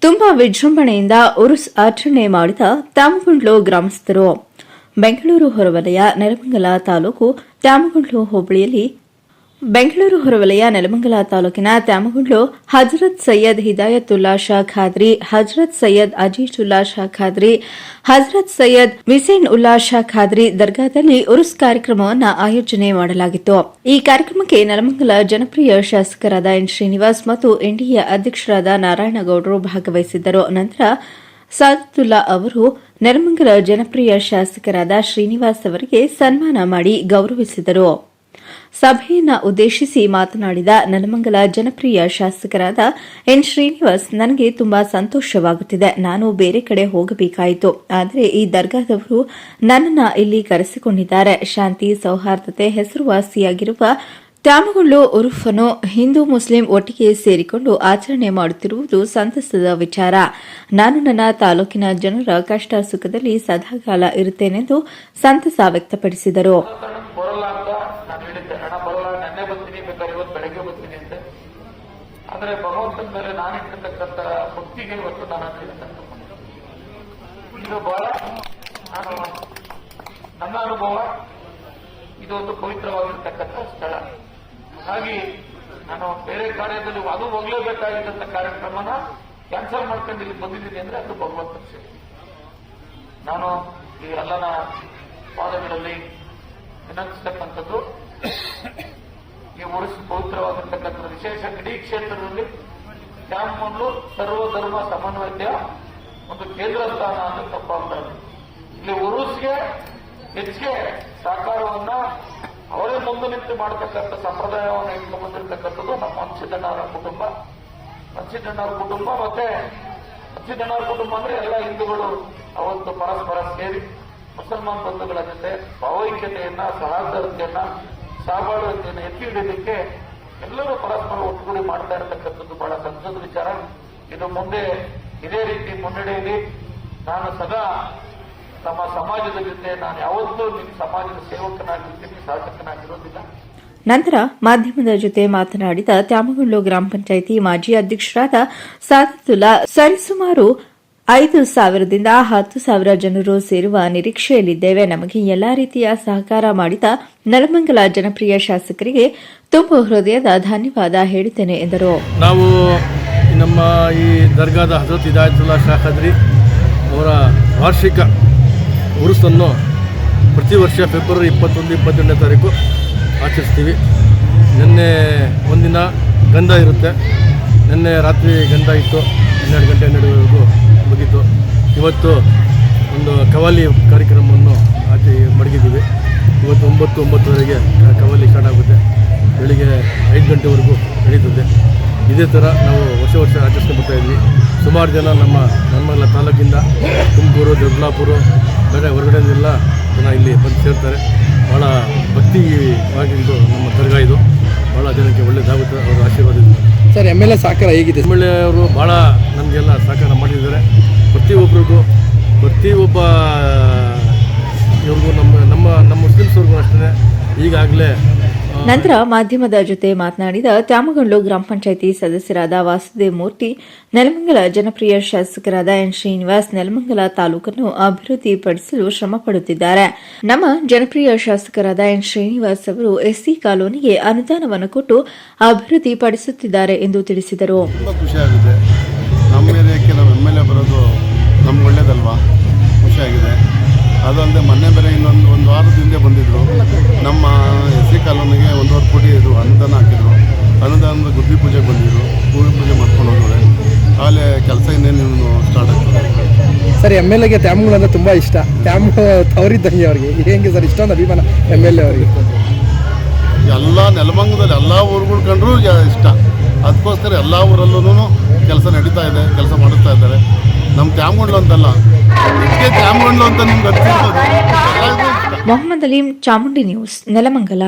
ತುಂಬಾ ವಿಜೃಂಭಣೆಯಿಂದ ಉರುಸ್ ಆಚರಣೆ ಮಾಡಿದ ತ್ಯಾಮಗುಂಡ್ಲು ಗ್ರಾಮಸ್ಥರು. ಬೆಂಗಳೂರು ಹೊರವಲಯ ನೆಲಮಂಗಲ ತಾಲೂಕು ತ್ಯಾಮಗುಂಡ್ಲು ಹೋಬಳಿಯಲ್ಲಿ ಬೆಂಗಳೂರು ಹೊರವಲಯ ನೆಲಮಂಗಲ ತಾಲೂಕಿನ ತ್ಯಾಮಗುಂಡ್ಲು ಹಜರತ್ ಸೈಯದ್ ಹಿದಾಯತುಲ್ಲಾ ಶಾ ಖಾದ್ರಿ, ಹಜರತ್ ಸೈಯದ್ ಅಜೀಜುಲ್ಲಾ ಶಾ ಖಾದ್ರಿ, ಹಜರತ್ ಸೈಯದ್ ವಿಸೇನ್ ಉಲ್ಲಾ ಶಾ ಖಾದ್ರಿ ದರ್ಗಾದಲ್ಲಿ ಉರುಸ್ ಕಾರ್ಯಕ್ರಮವನ್ನು ಆಯೋಜನೆ ಮಾಡಲಾಗಿತ್ತು. ಈ ಕಾರ್ಯಕ್ರಮಕ್ಕೆ ನೆಲಮಂಗಲ ಜನಪ್ರಿಯ ಶಾಸಕರಾದ ಎನ್ ಶ್ರೀನಿವಾಸ್ ಮತ್ತು ಎನ್ಡಿಎ ಅಧ್ಯಕ್ಷರಾದ ನಾರಾಯಣಗೌಡರು ಭಾಗವಹಿಸಿದ್ದರು. ನಂತರ ಸಾದತುಲ್ಲಾ ಅವರು ನೆಲಮಂಗಲ ಜನಪ್ರಿಯ ಶಾಸಕರಾದ ಶ್ರೀನಿವಾಸ್ ಅವರಿಗೆ ಸನ್ಮಾನ ಮಾಡಿ ಗೌರವಿಸಿದರು. ಸಭೆಯನ್ನು ಉದ್ದೇಶಿಸಿ ಮಾತನಾಡಿದ ನೆಲಮಂಗಲ ಜನಪ್ರಿಯ ಶಾಸಕರಾದ ಎನ್ ಶ್ರೀನಿವಾಸ್, ನನಗೆ ತುಂಬಾ ಸಂತೋಷವಾಗುತ್ತಿದೆ. ನಾನು ಬೇರೆ ಕಡೆ ಹೋಗಬೇಕಾಯಿತು, ಆದರೆ ಈ ದರ್ಗಾದವರು ನನ್ನನ್ನು ಇಲ್ಲಿ ಕರೆಸಿಕೊಂಡಿದ್ದಾರೆ. ಶಾಂತಿ ಸೌಹಾರ್ದತೆ ಹೆಸರುವಾಸಿಯಾಗಿರುವ ತ್ಯಾಮಗುಂಡ್ಲು ಉರುಫನ್ನು ಹಿಂದೂ ಮುಸ್ಲಿಂ ಒಟ್ಟಿಗೆ ಸೇರಿಕೊಂಡು ಆಚರಣೆ ಮಾಡುತ್ತಿರುವುದು ಸಂತಸದ ವಿಚಾರ. ನಾನು ನನ್ನ ತಾಲೂಕಿನ ಜನರ ಕಷ್ಟ ಸುಖದಲ್ಲಿ ಸದಾಕಾಲ ಇರುತ್ತೇನೆಂದು ಸಂತಸ ವ್ಯಕ್ತಪಡಿಸಿದರು. ಆದರೆ ಭಗವಂತನ ಮೇಲೆ ನಾನು ಇಟ್ಟಿರ್ತಕ್ಕಂಥ ಭಕ್ತಿಗೆ ಇವತ್ತು ನಾನು ಇದು ಬಹಳ ನನ್ನ ಅನುಭವ. ಇದು ಒಂದು ಪವಿತ್ರವಾಗಿರ್ತಕ್ಕಂಥ ಸ್ಥಳ. ಹಾಗಾಗಿ ನಾನು ಬೇರೆ ಕಾರ್ಯದಲ್ಲಿ ಅದು ಹೋಗಲೇಬೇಕಾಗಿದ್ದಂಥ ಕಾರ್ಯಕ್ರಮನ ಕ್ಯಾನ್ಸಲ್ ಮಾಡ್ಕೊಂಡು ಇಲ್ಲಿ ಬಂದಿದ್ದೀನಿ ಅಂದ್ರೆ ಅದು ಭಗವಂತನ ಸೇವೆ. ನಾನು ಈ ಅಲ್ಲನ ಪಾದಗಳಲ್ಲಿ ವಿನಂತಿಸ್ತಕ್ಕಂಥದ್ದು, ಈ ಉರುಸು ಪವಿತ್ರವಾಗಿರ್ತಕ್ಕಂಥ ವಿಶೇಷ ಇಡೀ ಕ್ಷೇತ್ರದಲ್ಲಿ ತ್ಯಾಮಗುಂಡ್ಲು ಸರ್ವಧರ್ಮ ಸಮನ್ವಯತೆಯ ಒಂದು ಕೇಂದ್ರ ಸ್ಥಾನ ಅಂತ ತಪ್ಪಾಗ್ತಾರೆ. ಇಲ್ಲಿ ಉರುಸ್ಗೆ ಹೆಚ್ಚಿಗೆ ಸಹಕಾರವನ್ನ ಅವರೇ ಮುಂದೆ ನಿಂತು ಮಾಡತಕ್ಕಂಥ ಸಂಪ್ರದಾಯವನ್ನು ಇಟ್ಕೊಂಡು ಬಂದಿರತಕ್ಕಂಥದ್ದು ನಮ್ಮ ಹಂಚಿದಣ್ಣವರ ಕುಟುಂಬ. ಹಂಚಿದಣ್ಣವರ ಕುಟುಂಬ ಮತ್ತೆ ಹಂಚಿದಣ್ಣವರ ಕುಟುಂಬ ಅಂದ್ರೆ ಎಲ್ಲ ಹಿಂದೂಗಳು ಅವತ್ತು ಪರಸ್ಪರ ಸೇರಿ ಮುಸಲ್ಮಾನ್ ಬಂಧುಗಳ ಜೊತೆ ಭಾವೈಕ್ಯತೆಯನ್ನ, ಸಹೋದರತೆಯನ್ನ, ಸಹಬಾಳ್ವೆಯನ್ನು ಎತ್ತಿ ಹಿಡಿಯಲಿಕ್ಕೆ ಎಲ್ಲರೂ ಪರಸ್ಪರ ಒಟ್ಟುಗೂಡಿ ಮಾಡ್ತಾ ಇರತಕ್ಕಂಥದ್ದು ಬಹಳ ಸಂತಸದ ವಿಚಾರ. ಇದು ಮುಂದೆ ಇದೇ ರೀತಿ ಮುನ್ನಡೆಯಲ್ಲಿ ನಾನು ಸದಾ ನಮ್ಮ ಸಮಾಜದ ಜೊತೆ ನಾನು ಯಾವತ್ತೂ ನಿಮ್ಮ ಸಮಾಜದ ಸೇವಕನಾಗಿರ್ತೀನಿ, ಶಾಸಕನಾಗಿರೋದಿಲ್ಲ. ನಂತರ ಮಾಧ್ಯಮದ ಜೊತೆ ಮಾತನಾಡಿದ ತ್ಯಾಮಗುಂಡ್ಲು ಗ್ರಾಮ ಪಂಚಾಯಿತಿ ಮಾಜಿ ಅಧ್ಯಕ್ಷರಾದ ಸಾದತುಲ್ಲಾ, ಸರಿಸುಮಾರು 5,000ದಿಂದ 10,000 ಜನರು ಸೇರುವ ನಿರೀಕ್ಷೆಯಲ್ಲಿದ್ದೇವೆ. ನಮಗೆ ಎಲ್ಲಾ ರೀತಿಯ ಸಹಕಾರ ಮಾಡಿದ ನೆಲಮಂಗಲ ಜನಪ್ರಿಯ ಶಾಸಕರಿಗೆ ತುಂಬ ಹೃದಯದ ಧನ್ಯವಾದ ಹೇಳುತ್ತೇನೆ ಎಂದರು. ನಾವು ನಮ್ಮ ಈ ದರ್ಗಾದ ಹಜರತ್ ಹಿದಾಯತುಲ್ಲಾ ಶಾ ಖಾದ್ರಿ ಅವರ ವಾರ್ಷಿಕ ಉರುಸನ್ನು ಪ್ರತಿ ವರ್ಷ ಫೆಬ್ರವರಿ 21-22ನೇ ತಾರೀಕು ಆಚರಿಸ್ತೀವಿ. ನಿನ್ನೆ ಒಂದಿನ ಗಂಧ ಇರುತ್ತೆ. ನಿನ್ನೆ ರಾತ್ರಿ ಗಂಧ ಇತ್ತು, 12 ಗಂಟೆ 12ವರೆಗೂ ಮುಗೀತು. ಇವತ್ತು ಒಂದು ಕವಾಲಿ ಕಾರ್ಯಕ್ರಮವನ್ನು ಮಡಗಿದ್ದೀವಿ. ಇವತ್ತು 9-9:30ವರೆಗೆ ಕವಾಲಿ ಸ್ಟಾರ್ಟ್ ಆಗುತ್ತೆ. ಬೆಳಿಗ್ಗೆ 5 ಗಂಟೆವರೆಗೂ ನಡೀತದೆ. ಇದೇ ಥರ ನಾವು ವರ್ಷ ಆಚರಿಸ್ಕೊಂಡು ಬರ್ತಾಯಿದ್ವಿ. ಸುಮಾರು ಜನ ನಮ್ಮ ತಾಲೂಕಿಂದ ತುಮಕೂರು, ದೊಡ್ಡಬಳ್ಳಾಪುರ, ಬೇರೆ ಹೊರಗಡೆಯಿಂದೆಲ್ಲ ಜನ ಇಲ್ಲಿ ಬಂದು ಸೇರ್ತಾರೆ. ಭಾಳ ಭಕ್ತಿವಾಗಿದ್ದು ನಮ್ಮ ದರ್ಗಾ ಇದು. ಭಾಳ ಜನಕ್ಕೆ ಒಳ್ಳೆಯದಾಗುತ್ತೆ ಅವರ ಆಶೀರ್ವಾದದಿಂದ. ಸರ್, MLA ಸಹಕಾರ ಹೇಗಿದೆ? MLA ಅವರು ಭಾಳ ನಮಗೆಲ್ಲ ಸಹಕಾರ ಮಾಡಿದ್ದಾರೆ. ಪ್ರತಿಯೊಬ್ಬರಿಗೂ, ಪ್ರತಿಯೊಬ್ಬ ಇವ್ರಿಗೂ, ನಮ್ಮ ಮುಸ್ಲಿಮ್ಸ್ವ್ರಿಗೂ ಅಷ್ಟೇ ಈಗಾಗಲೇ. ನಂತರ ಮಾಧ್ಯಮದ ಜೊತೆ ಮಾತನಾಡಿದ ತ್ಯಾಮಗುಂಡ್ಲು ಗ್ರಾಮ ಪಂಚಾಯಿತಿ ಸದಸ್ಯರಾದ ವಾಸುದೇವ್ ಮೂರ್ತಿ, ನೆಲಮಂಗಲ ಜನಪ್ರಿಯ ಶಾಸಕರಾದ ಎನ್ ಶ್ರೀನಿವಾಸ್ ನೆಲಮಂಗಲ ತಾಲೂಕನ್ನು ಅಭಿವೃದ್ಧಿಪಡಿಸಲು ಶ್ರಮಪಡುತ್ತಿದ್ದಾರೆ. ನಮ್ಮ ಜನಪ್ರಿಯ ಶಾಸಕರಾದ ಎನ್ ಶ್ರೀನಿವಾಸ್ ಅವರು SC ಕಾಲೋನಿಗೆ ಅನುದಾನವನ್ನು ಕೊಟ್ಟು ಅಭಿವೃದ್ಧಿಪಡಿಸುತ್ತಿದ್ದಾರೆ ಎಂದು ತಿಳಿಸಿದರು. ಖುಷಿಯಾಗಿದೆ. ನಮ್ಮ ಏರಿಯಾಕ್ಕೆ ನಾವು MLA ಬರೋದು ನಮ್ಗೆ ಒಳ್ಳೇದಲ್ವಾ, ಖುಷಿಯಾಗಿದೆ. ಅದಲ್ಲದೆ ಮೊನ್ನೆ ಬೇರೆ ಒಂದು ವಾರದ ಹಿಂದೆ ಬಂದಿದ್ದರು. ನಮ್ಮ SC ಕಾಲೋನಿಗೆ 1.5 ಕೋಟಿ ಅನುದಾನ ಹಾಕಿದ್ರು. ಅನುದಾನದ ಗುದ್ದಿ ಪೂಜೆಗೆ ಬಂದಿದ್ರು. ಭೂಮಿ ಪೂಜೆ ಮಾಡ್ಕೊಂಡು ಹೋಗೋರೆ. ಆಮೇಲೆ ಕೆಲಸ ಇನ್ನೇನು ಸ್ಟಾರ್ಟ್ ಆಗ್ತದೆ. ಸರ್, MLAಗೆ ತ್ಯಾಮಗುಂಡ್ಲು ಅಂದರೆ ತುಂಬ ಇಷ್ಟ. ತವರಿದ್ದಂಗೆ ಅವ್ರಿಗೆ ಹೆಂಗೆ ಸರ್ ಇಷ್ಟೊಂದು ಅಭಿಮಾನ MLA ಅವರಿಗೆ? ಎಲ್ಲ ನೆಲಮಂಗಲದಲ್ಲಿ ಎಲ್ಲ ಊರುಗಳು ಕಂಡ್ರೂ ಇಷ್ಟ. ಅದಕ್ಕೋಸ್ಕರ ಎಲ್ಲ ಊರಲ್ಲೂ ಕೆಲಸ ನಡೀತಾ ಇದೆ, ಕೆಲಸ ಮಾಡುತ್ತಾ ಇದ್ದಾರೆ. ನಮ್ಮ ತ್ಯಾಮಗುಂಡ್ಲು ಅಂತಲ್ಲ, ತ್ಯಾಮಗುಂಡ್ಲು ಅಂತ ನಿಮ್ಗೆ ಗೊತ್ತಿರ್ತದೆ. ಮೊಹಮ್ಮದ್ ಅಲೀಂ, ಚಾಮುಂಡಿ ನ್ಯೂಸ್, ನೆಲಮಂಗಲ.